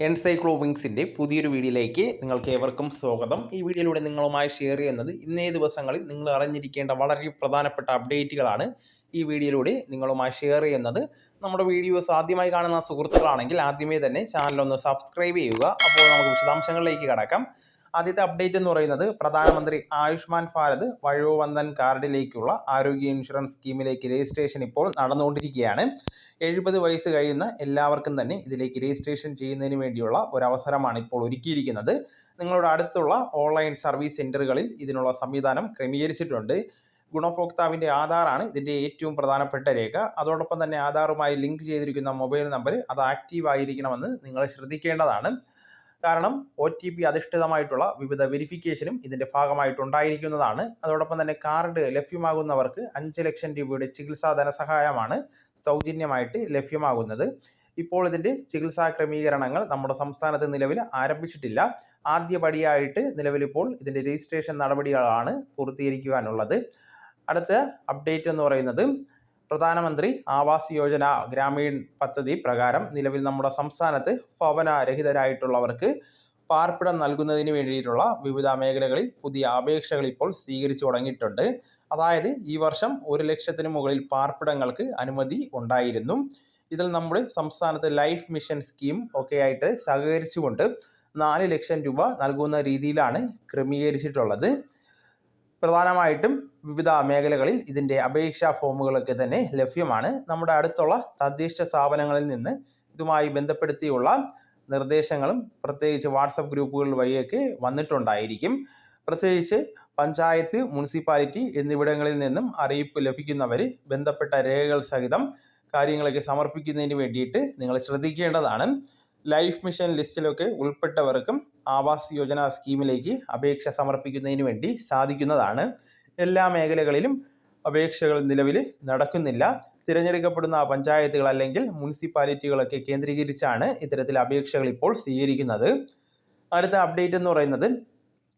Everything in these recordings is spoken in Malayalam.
എൻസൈക്ലോവിങ്സിൻ്റെ പുതിയൊരു വീഡിയോയിലേക്ക് നിങ്ങൾക്ക് ഏവർക്കും സ്വാഗതം. ഈ വീഡിയോയിലൂടെ നിങ്ങളുമായി ഷെയർ ചെയ്യുന്നത് ഇന്നേ ദിവസങ്ങളിൽ നിങ്ങൾ അറിഞ്ഞിരിക്കേണ്ട വളരെ പ്രധാനപ്പെട്ട അപ്ഡേറ്റുകളാണ്. ഈ വീഡിയോയിലൂടെ നിങ്ങളുമായി ഷെയർ ചെയ്യുന്നത്. നമ്മുടെ വീഡിയോസ് ആദ്യമായി കാണുന്ന സുഹൃത്തുക്കളാണെങ്കിൽ ആദ്യമേ തന്നെ ചാനലൊന്ന് സബ്സ്ക്രൈബ് ചെയ്യുക. അപ്പോൾ നമുക്ക് വിശദാംശങ്ങളിലേക്ക് കടക്കാം. ആദ്യത്തെ അപ്ഡേറ്റ് എന്ന് പറയുന്നത് പ്രധാനമന്ത്രി ആയുഷ്മാൻ ഭാരത് വയോവന്ദൻ കാർഡിലേക്കുള്ള ആരോഗ്യ ഇൻഷുറൻസ് സ്കീമിലേക്ക് രജിസ്ട്രേഷൻ ഇപ്പോൾ നടന്നുകൊണ്ടിരിക്കുകയാണ്. 70 വയസ്സ് കഴിയുന്ന എല്ലാവർക്കും തന്നെ ഇതിലേക്ക് രജിസ്ട്രേഷൻ ചെയ്യുന്നതിന് വേണ്ടിയുള്ള ഒരവസരമാണ് ഇപ്പോൾ ഒരുക്കിയിരിക്കുന്നത്. നിങ്ങളുടെ അടുത്തുള്ള ഓൺലൈൻ സർവീസ് സെൻ്ററുകളിൽ ഇതിനുള്ള സംവിധാനം ക്രമീകരിച്ചിട്ടുണ്ട്. ഗുണഭോക്താവിൻ്റെ ആധാറാണ് ഇതിൻ്റെ ഏറ്റവും പ്രധാനപ്പെട്ട രേഖ. അതോടൊപ്പം തന്നെ ആധാറുമായി ലിങ്ക് ചെയ്തിരിക്കുന്ന മൊബൈൽ നമ്പർ അത് ആക്റ്റീവ് ആയിരിക്കണമെന്ന് നിങ്ങൾ ശ്രദ്ധിക്കേണ്ടതാണ്. കാരണം OTP അധിഷ്ഠിതമായിട്ടുള്ള വിവിധ വെരിഫിക്കേഷനും ഇതിൻ്റെ ഭാഗമായിട്ടുണ്ടായിരിക്കുന്നതാണ്. അതോടൊപ്പം തന്നെ കാർഡ് ലഭ്യമാകുന്നവർക്ക് 5 ലക്ഷം രൂപയുടെ ചികിത്സാ ധനസഹായമാണ് സൗജന്യമായിട്ട് ലഭ്യമാകുന്നത്. ഇപ്പോൾ ഇതിൻ്റെ ചികിത്സാ ക്രമീകരണങ്ങൾ നമ്മുടെ സംസ്ഥാനത്ത് നിലവിൽ ആരംഭിച്ചിട്ടില്ല. ആദ്യപടിയായിട്ട് നിലവിലിപ്പോൾ ഇതിൻ്റെ രജിസ്ട്രേഷൻ നടപടികളാണ് പൂർത്തീകരിക്കുവാനുള്ളത്. അടുത്ത അപ്ഡേറ്റ് എന്ന് പറയുന്നത് പ്രധാനമന്ത്രി ആവാസ് യോജന ഗ്രാമീൺ പദ്ധതി പ്രകാരം നിലവിൽ നമ്മുടെ സംസ്ഥാനത്ത് ഭവനരഹിതരായിട്ടുള്ളവർക്ക് പാർപ്പിടം നൽകുന്നതിന് വേണ്ടിയിട്ടുള്ള വിവിധ മേഖലകളിൽ പുതിയ അപേക്ഷകൾ ഇപ്പോൾ സ്വീകരിച്ചു തുടങ്ങിയിട്ടുണ്ട്. അതായത് ഈ വർഷം 1 ലക്ഷത്തിന് മുകളിൽ പാർപ്പിടങ്ങൾക്ക് അനുമതി ഉണ്ടായിരുന്നു. ഇതിൽ നമ്മുടെ സംസ്ഥാനത്ത് ലൈഫ് മിഷൻ സ്കീം ഒക്കെ ആയിട്ട് സഹകരിച്ചുകൊണ്ട് 4 ലക്ഷം രൂപ നൽകുന്ന രീതിയിലാണ് ക്രമീകരിച്ചിട്ടുള്ളത്. പ്രധാനമായിട്ടും വിവിധ മേഖലകളിൽ ഇതിൻ്റെ അപേക്ഷാ ഫോമുകളൊക്കെ തന്നെ ലഭ്യമാണ്. നമ്മുടെ അടുത്തുള്ള തദ്ദേശ സ്ഥാപനങ്ങളിൽ നിന്ന് ഇതുമായി ബന്ധപ്പെടുത്തിയുള്ള നിർദ്ദേശങ്ങളും പ്രത്യേകിച്ച് വാട്സപ്പ് ഗ്രൂപ്പുകൾ വഴിയൊക്കെ വന്നിട്ടുണ്ടായിരിക്കും. പ്രത്യേകിച്ച് പഞ്ചായത്ത്, മുനിസിപ്പാലിറ്റി എന്നിവിടങ്ങളിൽ നിന്നും അറിയിപ്പ് ലഭിക്കുന്നവർ ബന്ധപ്പെട്ട രേഖകൾ സഹിതം കാര്യങ്ങളൊക്കെ സമർപ്പിക്കുന്നതിന് വേണ്ടിയിട്ട് നിങ്ങൾ ശ്രദ്ധിക്കേണ്ടതാണ്. ലൈഫ് മിഷൻ ലിസ്റ്റിലൊക്കെ ഉൾപ്പെട്ടവർക്കും ആവാസ് യോജന സ്കീമിലേക്ക് അപേക്ഷ സമർപ്പിക്കുന്നതിന് വേണ്ടി സാധിക്കുന്നതാണ്. എല്ലാ മേഖലകളിലും അപേക്ഷകൾ നിലവിൽ നടക്കുന്നില്ല. തിരഞ്ഞെടുക്കപ്പെടുന്ന പഞ്ചായത്തുകൾ അല്ലെങ്കിൽ മുനിസിപ്പാലിറ്റികളൊക്കെ കേന്ദ്രീകരിച്ചാണ് ഇത്തരത്തിൽ അപേക്ഷകൾ ഇപ്പോൾ സ്വീകരിക്കുന്നത്. അടുത്ത അപ്ഡേറ്റ് എന്ന് പറയുന്നത്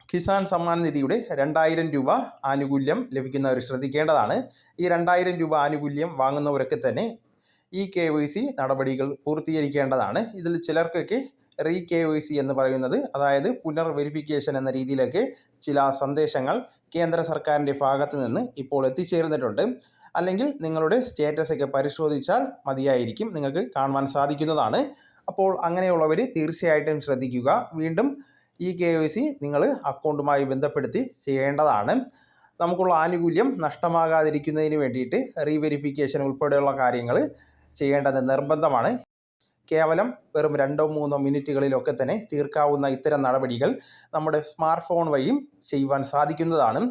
കിസാൻ സമ്മാൻ നിധിയുടെ 2000 രൂപ ആനുകൂല്യം ലഭിക്കുന്നവർ ശ്രദ്ധിക്കേണ്ടതാണ്. ഈ 2000 രൂപ ആനുകൂല്യം വാങ്ങുന്നവരൊക്കെ തന്നെ KYC നടപടികൾ പൂർത്തീകരിക്കേണ്ടതാണ്. ഇതിൽ ചിലർക്കൊക്കെ KYC എന്ന് പറയുന്നത്, അതായത് പുനർ വെരിഫിക്കേഷൻ എന്ന രീതിയിലൊക്കെ ചില സന്ദേശങ്ങൾ കേന്ദ്ര സർക്കാരിൻ്റെ ഭാഗത്ത് നിന്ന് ഇപ്പോൾ എത്തിച്ചേർന്നിട്ടുണ്ട്. അല്ലെങ്കിൽ നിങ്ങളുടെ സ്റ്റേറ്റസ് ഒക്കെ പരിശോധിച്ചാൽ മതിയായിരിക്കും, നിങ്ങൾക്ക് കാണുവാൻ സാധിക്കുന്നതാണ്. അപ്പോൾ അങ്ങനെയുള്ളവർ തീർച്ചയായിട്ടും ശ്രദ്ധിക്കുക. വീണ്ടും KYC നിങ്ങൾ അക്കൗണ്ടുമായി ബന്ധപ്പെടുത്തി ചെയ്യേണ്ടതാണ്. നമുക്കുള്ള ആനുകൂല്യം നഷ്ടമാകാതിരിക്കുന്നതിന് വേണ്ടിയിട്ട് റീവെരിഫിക്കേഷൻ ഉൾപ്പെടെയുള്ള കാര്യങ്ങൾ ചെയ്യേണ്ടത് നിർബന്ധമാണ്. കേവലം വെറും 2-3 മിനിറ്റുകളിലൊക്കെ തന്നെ തീർക്കാവുന്ന ഇത്തരം നടപടികൾ നമ്മുടെ സ്മാർട്ട് ഫോൺ വഴിയും ചെയ്യുവാൻ സാധിക്കുന്നതാണ്.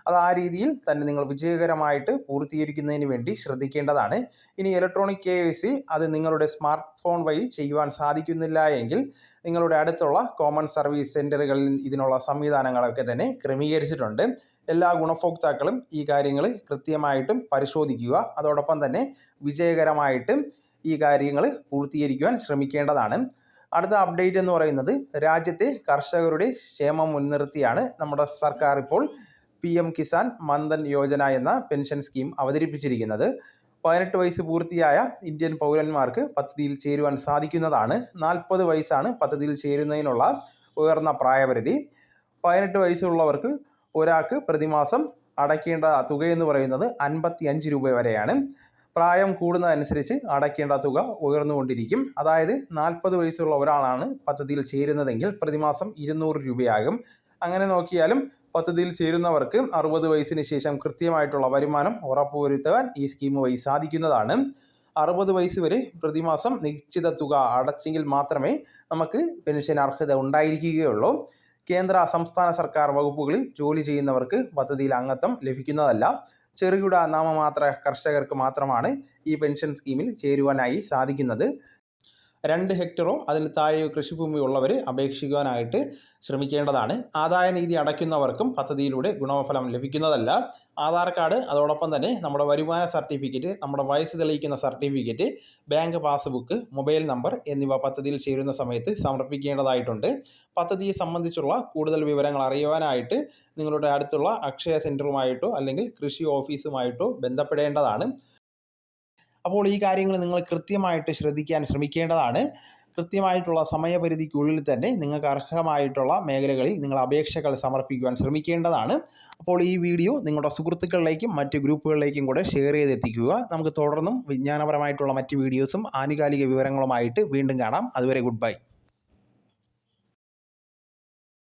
അത് ആ രീതിയിൽ തന്നെ നിങ്ങൾ വിജയകരമായിട്ട് പൂർത്തീകരിക്കുന്നതിന് വേണ്ടി ശ്രദ്ധിക്കേണ്ടതാണ്. ഇനി ഇലക്ട്രോണിക് KYC അത് നിങ്ങളുടെ സ്മാർട്ട് ഫോൺ വഴി ചെയ്യുവാൻ സാധിക്കുന്നില്ല എങ്കിൽ നിങ്ങളുടെ അടുത്തുള്ള കോമൺ സർവീസ് സെൻ്ററുകളിൽ ഇതിനുള്ള സംവിധാനങ്ങളൊക്കെ തന്നെ ക്രമീകരിച്ചിട്ടുണ്ട്. എല്ലാ ഗുണഭോക്താക്കളും ഈ കാര്യങ്ങൾ കൃത്യമായിട്ടും പരിശോധിക്കുക. അതോടൊപ്പം തന്നെ വിജയകരമായിട്ട് ഈ കാര്യങ്ങൾ പൂർത്തീകരിക്കുവാൻ ശ്രമിക്കേണ്ടതാണ്. അടുത്ത അപ്ഡേറ്റ് എന്ന് പറയുന്നത് രാജ്യത്തെ കർഷകരുടെ ക്ഷേമം മുൻനിർത്തിയാണ് നമ്മുടെ സർക്കാർ ഇപ്പോൾ PM കിസാൻ മൻധൻ യോജന എന്ന പെൻഷൻ സ്കീം അവതരിപ്പിച്ചിരിക്കുന്നത്. 18 വയസ്സ് പൂർത്തിയായ ഇന്ത്യൻ പൗരന്മാർക്ക് പദ്ധതിയിൽ ചേരുവാൻ സാധിക്കുന്നതാണ്. 40 വയസ്സാണ് പദ്ധതിയിൽ ചേരുന്നതിനുള്ള ഉയർന്ന പ്രായപരിധി. 18 വയസ്സുള്ളവർക്ക് ഒരാൾക്ക് പ്രതിമാസം അടയ്ക്കേണ്ട തുകയെന്ന് പറയുന്നത് 55 രൂപ വരെയാണ്. പ്രായം കൂടുന്നതനുസരിച്ച് അടയ്ക്കേണ്ട തുക ഉയർന്നുകൊണ്ടിരിക്കും. അതായത് 40 വയസ്സുള്ള ഒരാളാണ് പദ്ധതിയിൽ ചേരുന്നതെങ്കിൽ പ്രതിമാസം 200 രൂപയാകും. അങ്ങനെ നോക്കിയാലും പദ്ധതിയിൽ ചേരുന്നവർക്ക് 60 വയസ്സിന് ശേഷം കൃത്യമായിട്ടുള്ള വരുമാനം ഉറപ്പുവരുത്തുവാൻ ഈ സ്കീം വഴി സാധിക്കുന്നതാണ്. 60 വയസ്സ് വരെ പ്രതിമാസം നിശ്ചിത തുക അടച്ചെങ്കിൽ മാത്രമേ നമുക്ക് പെൻഷൻ അർഹത ഉണ്ടായിരിക്കുകയുള്ളൂ. കേന്ദ്ര സംസ്ഥാന സർക്കാർ വകുപ്പുകളിൽ ജോലി ചെയ്യുന്നവർക്ക് പദ്ധതിയിൽ അംഗത്വം ലഭിക്കുന്നതല്ല. ചെറുകിട നാമമാത്ര കർഷകർക്ക് മാത്രമാണ് ഈ പെൻഷൻ സ്കീമിൽ ചേരുവാനായി സാധിക്കുന്നത്. 2 ഹെക്ടറോ അതിന് താഴെയോ കൃഷിഭൂമി ഉള്ളവർ അപേക്ഷിക്കുവാനായിട്ട് ശ്രമിക്കേണ്ടതാണ്. ആദായ നികുതി അടയ്ക്കുന്നവർക്കും പദ്ധതിയിലൂടെ ഗുണഫലം ലഭിക്കുന്നതല്ല. ആധാർ കാർഡ്, അതോടൊപ്പം തന്നെ നമ്മുടെ വരുമാന സർട്ടിഫിക്കറ്റ്, നമ്മുടെ വയസ്സ് തെളിയിക്കുന്ന certificate, bank passbook, mobile number എന്നിവ പദ്ധതിയിൽ ചേരുന്ന സമയത്ത് സമർപ്പിക്കേണ്ടതായിട്ടുണ്ട്. പദ്ധതിയെ സംബന്ധിച്ചുള്ള കൂടുതൽ വിവരങ്ങൾ അറിയുവാനായിട്ട് നിങ്ങളുടെ അടുത്തുള്ള അക്ഷയ സെൻറ്ററുമായിട്ടോ അല്ലെങ്കിൽ കൃഷി ഓഫീസുമായിട്ടോ ബന്ധപ്പെടേണ്ടതാണ്. അപ്പോൾ ഈ കാര്യങ്ങൾ നിങ്ങൾ കൃത്യമായിട്ട് ശ്രദ്ധിക്കാൻ ശ്രമിക്കേണ്ടതാണ്. കൃത്യമായിട്ടുള്ള സമയപരിധിക്കുള്ളിൽ തന്നെ നിങ്ങൾക്ക് അർഹമായിട്ടുള്ള മേഖലകളിൽ നിങ്ങൾ അപേക്ഷകൾ സമർപ്പിക്കുവാൻ ശ്രമിക്കേണ്ടതാണ്. അപ്പോൾ ഈ വീഡിയോ നിങ്ങളുടെ സുഹൃത്തുക്കളിലേക്കും മറ്റ് ഗ്രൂപ്പുകളിലേക്കും കൂടെ ഷെയർ ചെയ്തെത്തിക്കുക. നമുക്ക് തുടർന്നും വിജ്ഞാനപരമായിട്ടുള്ള മറ്റ് വീഡിയോസും ആനുകാലിക വിവരങ്ങളുമായിട്ട് വീണ്ടും കാണാം. അതുവരെ ഗുഡ് ബൈ.